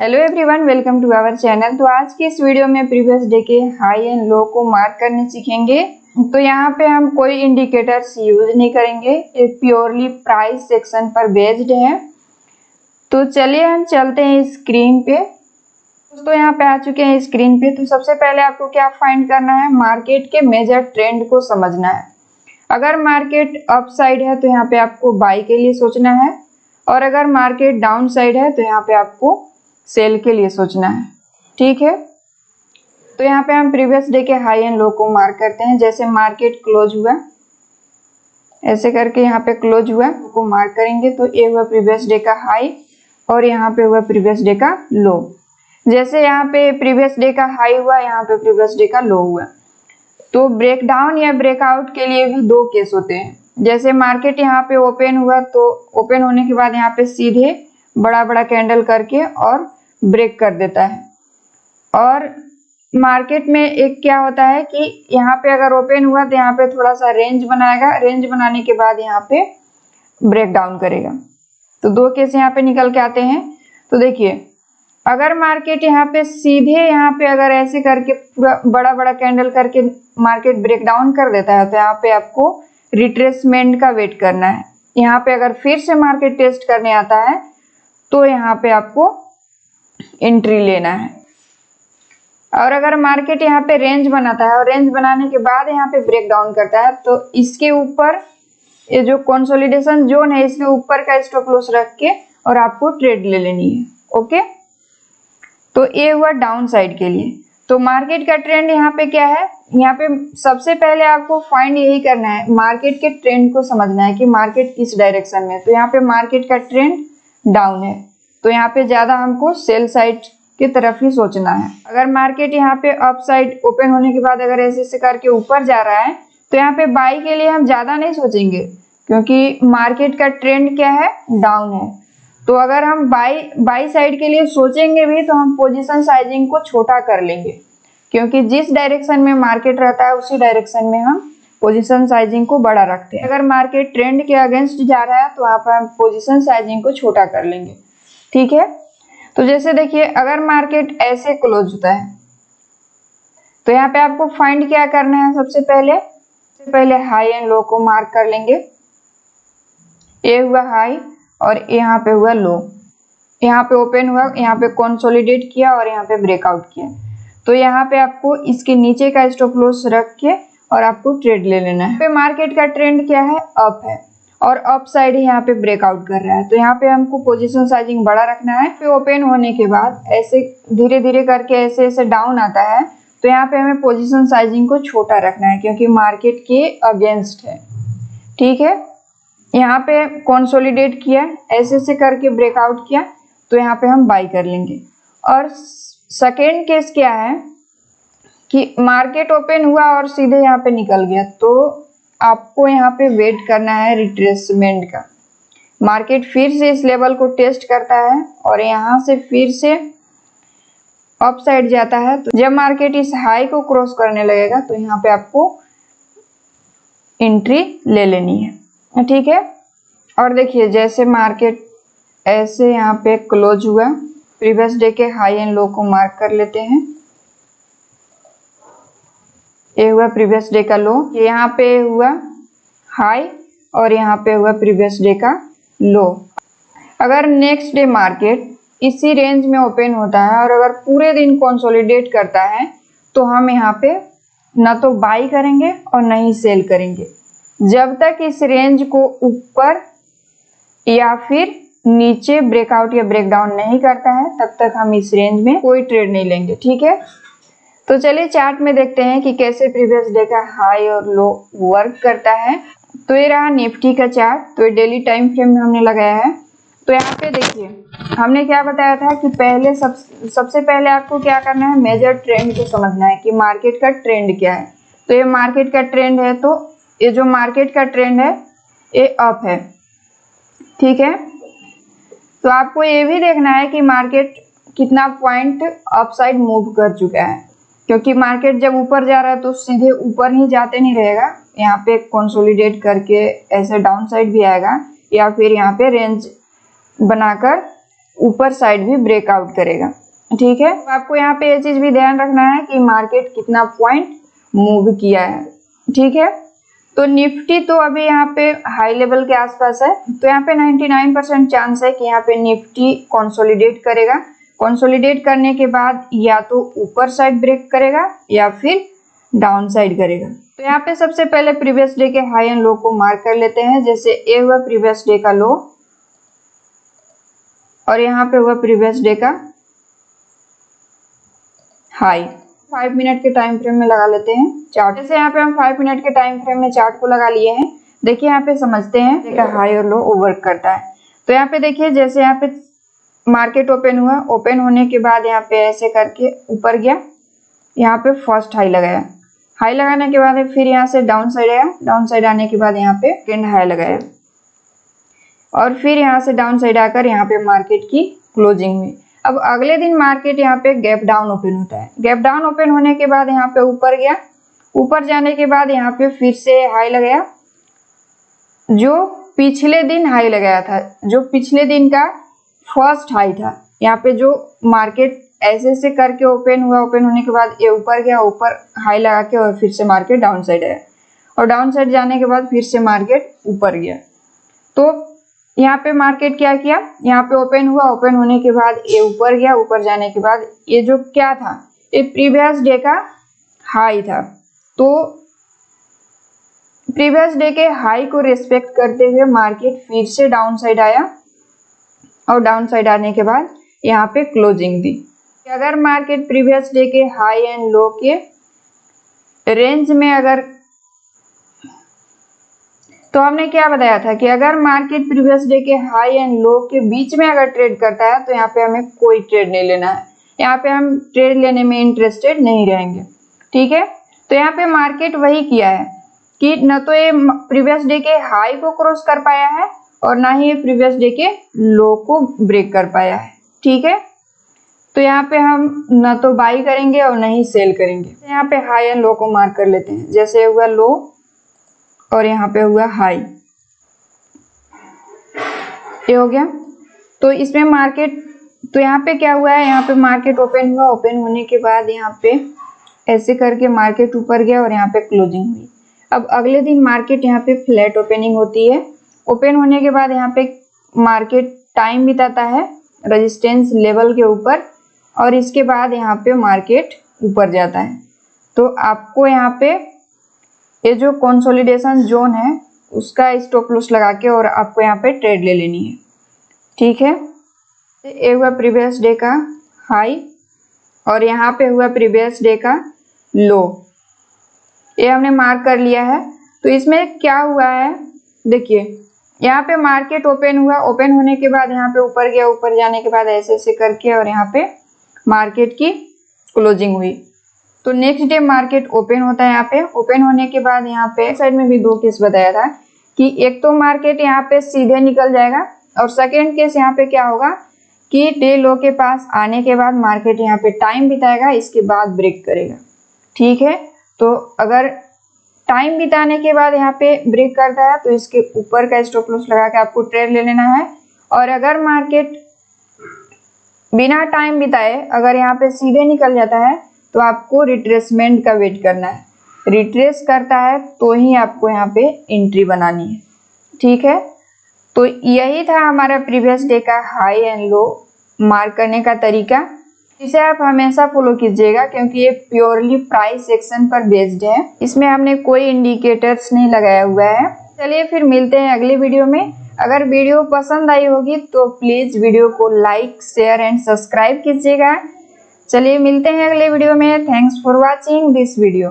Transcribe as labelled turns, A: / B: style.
A: Hello everyone, welcome to our channel. तो आज की इस वीडियो में प्रीवियस डे के हाई एंड लो को मार्क करने सीखेंगे। तो यहाँ पे हम कोई इंडिकेटर्स यूज नहीं करेंगे, ये प्योरली प्राइस सेक्शन पर बेस्ड है। तो चलिए हम चलते हैं स्क्रीन पे। दोस्तों यहाँ पे आ चुके हैं स्क्रीन पे। तो सबसे पहले आपको क्या फाइंड करना है, मार्केट के मेजर ट्रेंड को समझना है। अगर मार्केट अप साइड है तो यहाँ पे आपको बाई के लिए सोचना है, और अगर मार्केट डाउन साइड है तो यहाँ पे आपको सेल के लिए सोचना है। ठीक है, तो यहाँ पे हम प्रीवियस डे के हाई एंड लो को मार्क करते हैं। जैसे मार्केट क्लोज हुआ, ऐसे करके यहाँ पे क्लोज हुआ को मार्क करेंगे। तो ये हुआ प्रीवियस डे का हाई और यहाँ पे हुआ प्रीवियस डे का लो। जैसे यहाँ पे प्रीवियस डे का हाई हुआ, यहाँ पे प्रीवियस डे का लो हुआ। तो ब्रेकडाउन या ब्रेकआउट के लिए भी दो केस होते हैं। जैसे मार्केट यहाँ पे ओपन हुआ, तो ओपन होने के बाद यहाँ पे सीधे बड़ा बड़ा कैंडल करके और ब्रेक कर देता है। और मार्केट में एक क्या होता है कि यहाँ पे अगर ओपन हुआ तो यहाँ पे थोड़ा सा रेंज बनाएगा, रेंज बनाने के बाद यहाँ पे ब्रेक डाउन करेगा। तो दो केस यहाँ पे निकल के आते हैं। तो देखिए, अगर मार्केट यहाँ पे सीधे यहाँ पे अगर ऐसे करके पूरा बड़ा बड़ा कैंडल करके मार्केट ब्रेक डाउन कर देता है, तो यहाँ पे आपको रिट्रेसमेंट का वेट करना है। यहाँ पे अगर फिर से मार्केट टेस्ट करने आता है तो यहाँ पे आपको एंट्री लेना है। और अगर मार्केट यहाँ पे रेंज बनाता है और रेंज बनाने के बाद यहाँ पे ब्रेक डाउन करता है, तो इसके ऊपर ये जो कंसोलिडेशन जोन है, इसके ऊपर का स्टॉप लॉस रख के और आपको ट्रेड ले लेनी है। ओके, तो ये हुआ डाउन साइड के लिए। तो मार्केट का ट्रेंड यहाँ पे क्या है, यहाँ पे सबसे पहले आपको फाइंड यही करना है, मार्केट के ट्रेंड को समझना है कि मार्केट किस डायरेक्शन में है। तो यहाँ पे मार्केट का ट्रेंड डाउन है, तो यहाँ पे ज्यादा हमको सेल साइड की तरफ ही सोचना है। अगर मार्केट यहाँ पे अप साइड ओपन होने के बाद अगर ऐसे करके ऊपर जा रहा है, तो यहाँ पे बाई के लिए हम ज्यादा नहीं सोचेंगे, क्योंकि मार्केट का ट्रेंड क्या है, डाउन है। तो अगर हम बाई साइड के लिए सोचेंगे भी तो हम पोजीशन साइजिंग को छोटा कर लेंगे, क्योंकि जिस डायरेक्शन में मार्केट रहता है उसी डायरेक्शन में हम पोजीशन साइजिंग को बड़ा रखते हैं। अगर मार्केट ट्रेंड के अगेंस्ट जा रहा है तो वहां पर हम पोजीशन साइजिंग को छोटा कर लेंगे। ठीक है, तो जैसे देखिए, अगर मार्केट ऐसे क्लोज होता है तो यहाँ पे आपको फाइंड क्या करना है, सबसे पहले हाई एंड लो को मार्क कर लेंगे। ये हुआ हाई और यहाँ पे हुआ लो। यहाँ पे ओपन हुआ, यहाँ पे कंसोलिडेट किया और यहाँ पे ब्रेकआउट किया। तो यहाँ पे आपको इसके नीचे का स्टॉप लॉस रख के और आपको ट्रेड ले लेना है। पे मार्केट का ट्रेंड क्या है, अप है और अप साइड ही यहाँ पे ब्रेकआउट कर रहा है। तो यहाँ पे हमको पोजीशन साइजिंग बड़ा रखना है। पे ओपन होने के बाद ऐसे धीरे धीरे करके ऐसे डाउन आता है, तो यहाँ पे हमें पोजीशन साइजिंग को छोटा रखना है, क्योंकि मार्केट के अगेंस्ट है। ठीक है, यहाँ पे कंसोलिडेट किया, ऐसे करके ब्रेकआउट किया, तो यहाँ पे हम बाई कर लेंगे। और सेकेंड केस क्या है कि मार्केट ओपन हुआ और सीधे यहाँ पे निकल गया, तो आपको यहाँ पे वेट करना है रिट्रेसमेंट का। मार्केट फिर से इस लेवल को टेस्ट करता है और यहाँ से फिर से अप साइड जाता है। तो जब मार्केट इस हाई को क्रॉस करने लगेगा तो यहाँ पे आपको एंट्री ले लेनी है। ठीक है, और देखिए, जैसे मार्केट ऐसे यहाँ पे क्लोज हुआ, प्रीवियस डे के हाई एंड लो को मार्क कर लेते हैं। ये हुआ प्रीवियस डे का लो, यहाँ पे हुआ हाई और यहाँ पे हुआ प्रीवियस डे का लो। अगर नेक्स्ट डे मार्केट इसी रेंज में ओपन होता है और अगर पूरे दिन कंसोलिडेट करता है, तो हम यहाँ पे ना तो बाई करेंगे और ना ही सेल करेंगे। जब तक इस रेंज को ऊपर या फिर नीचे ब्रेकआउट या ब्रेकडाउन नहीं करता है, तब तक हम इस रेंज में कोई ट्रेड नहीं लेंगे। ठीक है, तो चलिए चार्ट में देखते हैं कि कैसे प्रीवियस डे का हाई और लो वर्क करता है। तो ये रहा निफ्टी का चार्ट। तो ये डेली टाइम फ्रेम में हमने लगाया है। तो यहाँ पे देखिए, हमने क्या बताया था कि सबसे पहले आपको क्या करना है, मेजर ट्रेंड को समझना है कि मार्केट का ट्रेंड क्या है। तो ये मार्केट का ट्रेंड है, तो ये जो मार्केट का ट्रेंड है ये अप है। ठीक है, तो आपको ये भी देखना है कि मार्केट कितना पॉइंट अप साइड मूव कर चुका है, क्योंकि मार्केट जब ऊपर जा रहा है तो सीधे ऊपर ही जाते नहीं रहेगा, यहाँ पे कंसोलिडेट करके ऐसे डाउन साइड भी आएगा, या फिर यहाँ पे रेंज बनाकर ऊपर साइड भी ब्रेकआउट करेगा। ठीक है, तो आपको यहाँ पे ये चीज भी ध्यान रखना है कि मार्केट कितना पॉइंट मूव किया है। ठीक है, तो निफ्टी तो अभी यहाँ पे हाई लेवल के आसपास है, तो यहाँ पे 99% चांस है कि यहाँ पे निफ्टी कंसोलिडेट करेगा। कंसोलिडेट करने के बाद या तो ऊपर साइड ब्रेक करेगा या फिर डाउन साइड करेगा। तो यहाँ पे सबसे पहले प्रीवियस डे के हाई एंड लो को मार्क कर लेते हैं। जैसे ये हुआ प्रीवियस डे का लो और यहाँ पे हुआ प्रीवियस डे का हाई। 5 मिनट के टाइम फ्रेम में लगा लेते हैं चार्ट। जैसे यहाँ पे हम 5 मिनट के टाइम फ्रेम में चार्ट को लगा लिए हैं। देखिए यहाँ पे समझते हैं देखा हाई और लो वर्क करता है। तो यहाँ पे देखिए जैसे यहाँ पे मार्केट ओपन हुआ, ओपन होने के बाद यहाँ पे ऐसे करके ऊपर गया, यहाँ पे फर्स्ट हाई लगाया, हाई लगाने के बाद फिर यहाँ से डाउन साइड आया, डाउन साइड आने के बाद यहाँ पे सेकेंड हाई लगाया और फिर यहाँ से डाउन साइड आकर यहाँ पे मार्केट की क्लोजिंग हुई। अब अगले दिन मार्केट यहाँ पे गैप डाउन ओपन होता है। गैप डाउन ओपन होने के बाद यहाँ पे ऊपर गया, ऊपर जाने के बाद यहाँ पे फिर से हाई लगाया, जो पिछले दिन हाई लगाया था, जो पिछले दिन का फर्स्ट हाई था। यहाँ पे जो मार्केट ऐसे से करके ओपन हुआ, ओपन होने के बाद ये ऊपर गया, ऊपर हाई लगा के और फिर से मार्केट डाउन साइड आया और डाउन साइड जाने के बाद फिर से मार्केट ऊपर गया। तो यहाँ पे मार्केट क्या किया, यहाँ पे ओपन हुआ, ओपन होने के बाद ये ऊपर गया, ऊपर जाने के बाद ये जो क्या था, ये प्रीवियस डे का हाई था। तो प्रीवियस डे के हाई को रिस्पेक्ट करते हुए मार्केट फिर से डाउन साइड आया और डाउन साइड आने के बाद यहाँ पे क्लोजिंग दी। अगर मार्केट प्रीवियस डे के हाई एंड लो के रेंज में अगर, तो हमने क्या बताया था कि अगर मार्केट प्रीवियस डे के हाई एंड लो के बीच में अगर ट्रेड करता है तो यहाँ पे हमें कोई ट्रेड नहीं लेना है, यहाँ पे हम ट्रेड लेने में इंटरेस्टेड नहीं रहेंगे। ठीक है, तो यहाँ पे मार्केट वही किया है कि न तो ये प्रीवियस डे के हाई को क्रॉस कर पाया है और ना ही ये प्रीवियस डे के लो को ब्रेक कर पाया है। ठीक है, तो यहाँ पे हम न तो बाई करेंगे और न ही सेल करेंगे। यहाँ पे हाई एंड लो को मार्क कर लेते हैं। जैसे हुआ लो और यहाँ पे हुआ हाई, ये हो गया। तो इसमें मार्केट, तो यहाँ पे क्या हुआ है, यहाँ पे मार्केट ओपन हुआ, ओपन होने के बाद यहाँ पे ऐसे करके मार्केट ऊपर गया और यहाँ पे क्लोजिंग हुई। अब अगले दिन मार्केट यहाँ पे फ्लैट ओपनिंग होती है। ओपन होने के बाद यहाँ पे मार्केट टाइम बिताता है रेजिस्टेंस लेवल के ऊपर और इसके बाद यहाँ पे मार्केट ऊपर जाता है। तो आपको यहाँ पे ये जो कंसोलिडेशन जोन है उसका स्टॉप लॉस लगा के और आपको यहाँ पे ट्रेड ले लेनी है। ठीक है, ये हुआ प्रीवियस डे का हाई और यहाँ पे हुआ प्रीवियस डे का लो, ये हमने मार्क कर लिया है। तो इसमें क्या हुआ है, देखिए यहाँ पे मार्केट ओपन हुआ, ओपन होने के बाद यहाँ पे ऊपर गया, ऊपर जाने के बाद ऐसे ऐसे करके और यहाँ पे मार्केट की क्लोजिंग हुई। तो नेक्स्ट डे मार्केट ओपन होता है। यहाँ पे ओपन होने के बाद यहाँ पे साइड में भी दो केस बताया था कि एक तो मार्केट यहाँ पे सीधे निकल जाएगा और सेकेंड केस यहाँ पे क्या होगा कि डे लो के पास आने के बाद मार्केट यहाँ पे टाइम बिताएगा, इसके बाद ब्रेक करेगा। ठीक है, तो अगर टाइम बिताने के बाद यहाँ पे ब्रेक करता है तो इसके ऊपर का स्टॉप लॉस लगा के आपको ट्रेड ले लेना है। और अगर मार्केट बिना टाइम बिताए अगर यहाँ पे सीधे निकल जाता है तो आपको रिट्रेसमेंट का वेट करना है। रिट्रेस करता है तो ही आपको यहाँ पे एंट्री बनानी है। ठीक है, तो यही था हमारा प्रीवियस डे का हाई एंड लो मार्क करने का तरीका। इसे आप हमेशा फॉलो कीजिएगा क्योंकि ये प्योरली प्राइस सेक्शन पर बेस्ड है, इसमें हमने कोई इंडिकेटर्स नहीं लगाया हुआ है। चलिए फिर मिलते हैं अगले वीडियो में। अगर वीडियो पसंद आई होगी तो प्लीज वीडियो को लाइक, शेयर एंड सब्सक्राइब कीजिएगा। चलिए मिलते हैं अगले वीडियो में। Thanks for watching this video.